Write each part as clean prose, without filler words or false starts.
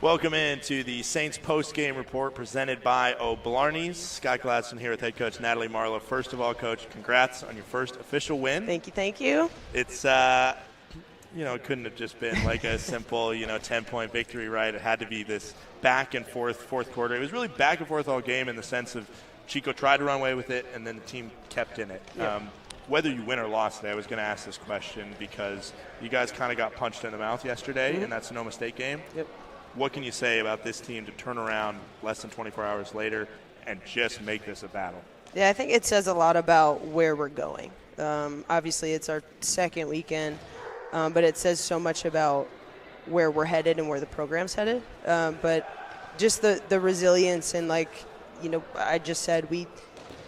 Welcome into the Saints post-game report presented by O'Blarney's. Scott Gladstone here with head coach Natalie Marlowe. First of all, Coach, congrats on your first official win. Thank you. It's, it couldn't have just been like a simple, 10-point victory, right? It had to be this back and forth fourth quarter. It was really back and forth all game in the sense of Chico tried to run away with it, and then the team kept in it. Yep. Whether you win or lost today, I was going to ask this question because you guys kind of got punched in the mouth yesterday, and that's a no-mistake game. Yep. What can you say about this team to turn around less than 24 hours later and just make this a battle? Yeah, I think it says a lot about where we're going. Obviously, it's our second weekend, but it says so much about where we're headed and where the program's headed. But just the resilience and, I just said,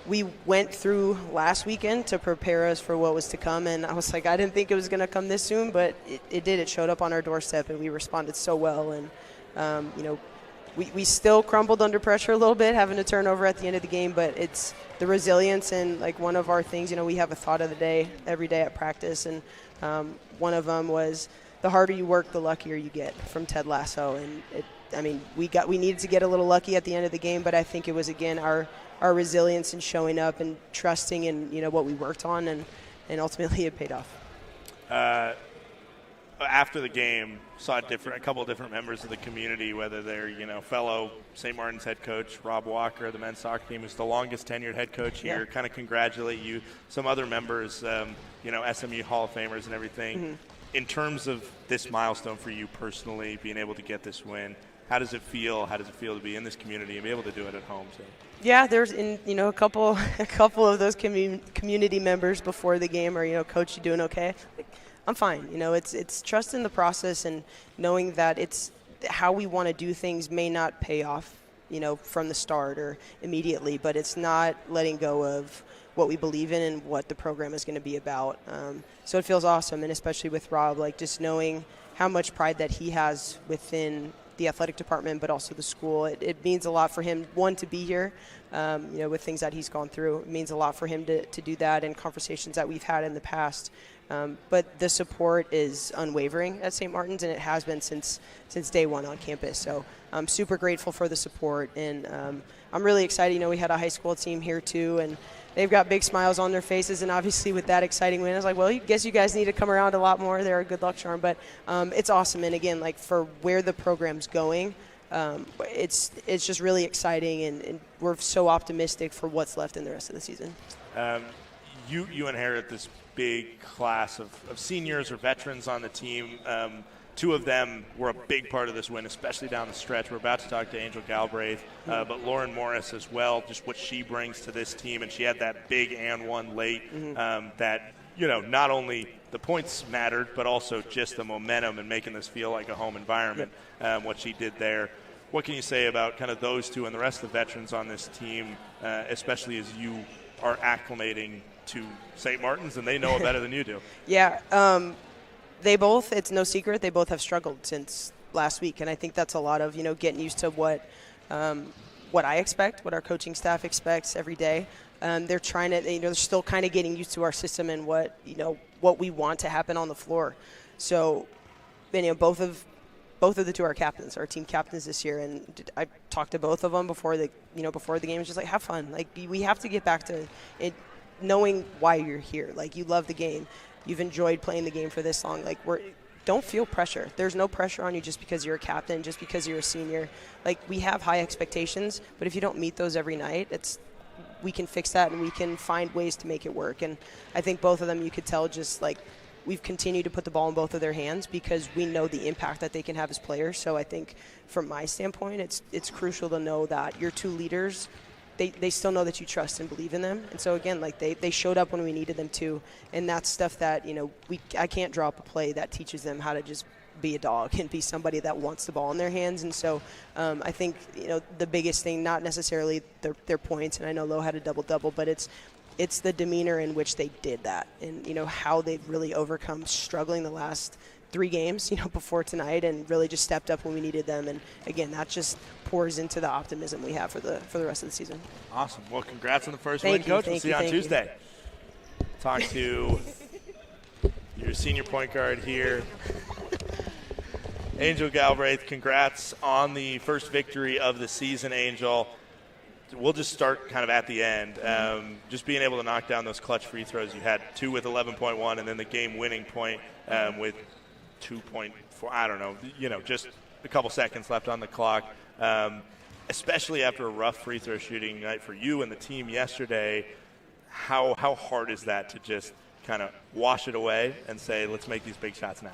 we went through last weekend to prepare us for what was to come, and I was like, I didn't think it was going to come this soon, but it did. It showed up on our doorstep, and we responded so well. And we still crumbled under pressure a little bit, having a turnover at the end of the game, but it's the resilience. And one of our things, we have a thought of the day every day at practice, and one of them was the harder you work, the luckier you get, from Ted Lasso. And we needed to get a little lucky at the end of the game, but I think it was, again, our resilience and showing up and trusting in what we worked on, and ultimately it paid off. After the game, saw a couple of different members of the community, whether they're fellow St. Martin's head coach Rob Walker, the men's soccer team, who's the longest tenured head coach here, kind of congratulate you. Some other members, SMU Hall of Famers and everything. Mm-hmm. In terms of this milestone for you personally, being able to get this win, how does it feel? How does it feel to be in this community and be able to do it at home? So. Yeah, there's a couple of those community members before the game are, Coach, you doing okay? I'm fine. It's trust in the process and knowing that it's how we want to do things may not pay off, from the start or immediately, but it's not letting go of what we believe in and what the program is going to be about. So it feels awesome, and especially with Rob, just knowing how much pride that he has within the athletic department, but also the school. It means a lot for him, one, to be here, with things that he's gone through. It means a lot for him to do that, and conversations that we've had in the past. But the support is unwavering at St. Martin's, and it has been since day one on campus. So I'm super grateful for the support, and I'm really excited. We had a high school team here too, and they've got big smiles on their faces, and obviously with that exciting win, I was like, well, I guess you guys need to come around a lot more. They're a good luck charm, but it's awesome. And again, for where the program's going, it's just really exciting, and we're so optimistic for what's left in the rest of the season. You inherit this big class of seniors or veterans on the team. Two of them were a big part of this win, especially down the stretch. We're about to talk to Anjel Galbraith, but Lauren Morris as well, just what she brings to this team. And she had that big and one late that, not only the points mattered, but also just the momentum and making this feel like a home environment, what she did there. What can you say about kind of those two and the rest of the veterans on this team, especially as you are acclimating to St. Martin's and they know it better than you do? Yeah. They both, it's no secret, they both have struggled since last week. And I think that's a lot of, getting used to what I expect, what our coaching staff expects every day. They're trying to, they're still kind of getting used to our system and what we want to happen on the floor. So, both of the two are captains, our team captains this year. And I talked to both of them before the game. It's just have fun. We have to get back to it, knowing why you're here. You love the game. You've enjoyed playing the game for this long. Don't feel pressure. There's no pressure on you just because you're a captain, just because you're a senior. We have high expectations, but if you don't meet those every night, we can fix that and we can find ways to make it work. And I think both of them, you could tell, just we've continued to put the ball in both of their hands because we know the impact that they can have as players. So I think from my standpoint, it's crucial to know that your two leaders, they still know that you trust and believe in them. And so again, they showed up when we needed them to, and that's stuff that I can't draw up a play that teaches them how to just be a dog and be somebody that wants the ball in their hands. And so I think the biggest thing, not necessarily their points, and I know Lowe had a double-double, but it's the demeanor in which they did that, and how they've really overcome struggling the last 3 games, before tonight, and really just stepped up when we needed them. And again, that just pours into the optimism we have for the rest of the season. Awesome. Well, congrats on the first win, Coach. We'll see you on Tuesday. Talk to your senior point guard here. Anjel Galbraith, congrats on the first victory of the season, Anjel. We'll just start kind of at the end. Just being able to knock down those clutch free throws. You had 2 with 11.1 and then the game-winning point with 2.4. I don't know, just a couple seconds left on the clock. Especially after a rough free throw shooting night for you and the team yesterday, how hard is that to just kind of wash it away and say, let's make these big shots now?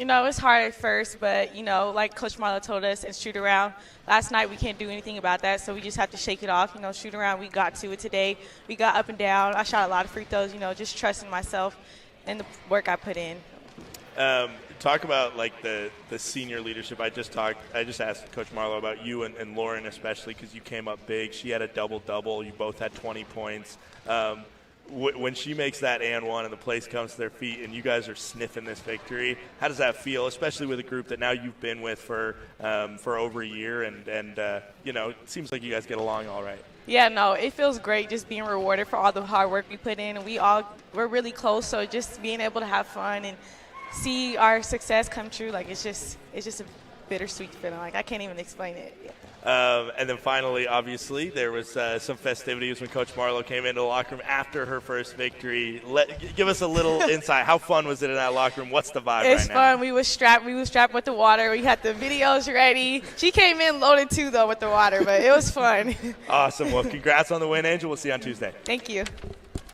It's hard at first, but, like Coach Marlowe told us, and shoot around. Last night we can't do anything about that, so we just have to shake it off. Shoot around, we got to it today. We got up and down. I shot a lot of free throws, just trusting myself and the work I put in. Talk about the senior leadership. I just asked Coach Marlowe about you and Lauren especially because you came up big. She had a double-double. You both had 20 points. When she makes that and one and the place comes to their feet and you guys are sniffing this victory, how does that feel, especially with a group that now you've been with for over a year and it seems like you guys get along all right? Yeah, no, it feels great just being rewarded for all the hard work we put in. And we're really close, so just being able to have fun and see our success come true, it's just a bittersweet feeling. I can't even explain it. And then finally, obviously, there was some festivities when Coach Marlowe came into the locker room after her first victory. Give us a little insight. How fun was it in that locker room? What's the vibe It's right fun. now? We was strapped with the water. We had the videos ready. She came in loaded too, though, with the water, but it was fun. Awesome. Well, congrats on the win, Anjel. We'll see you on Tuesday. Thank you.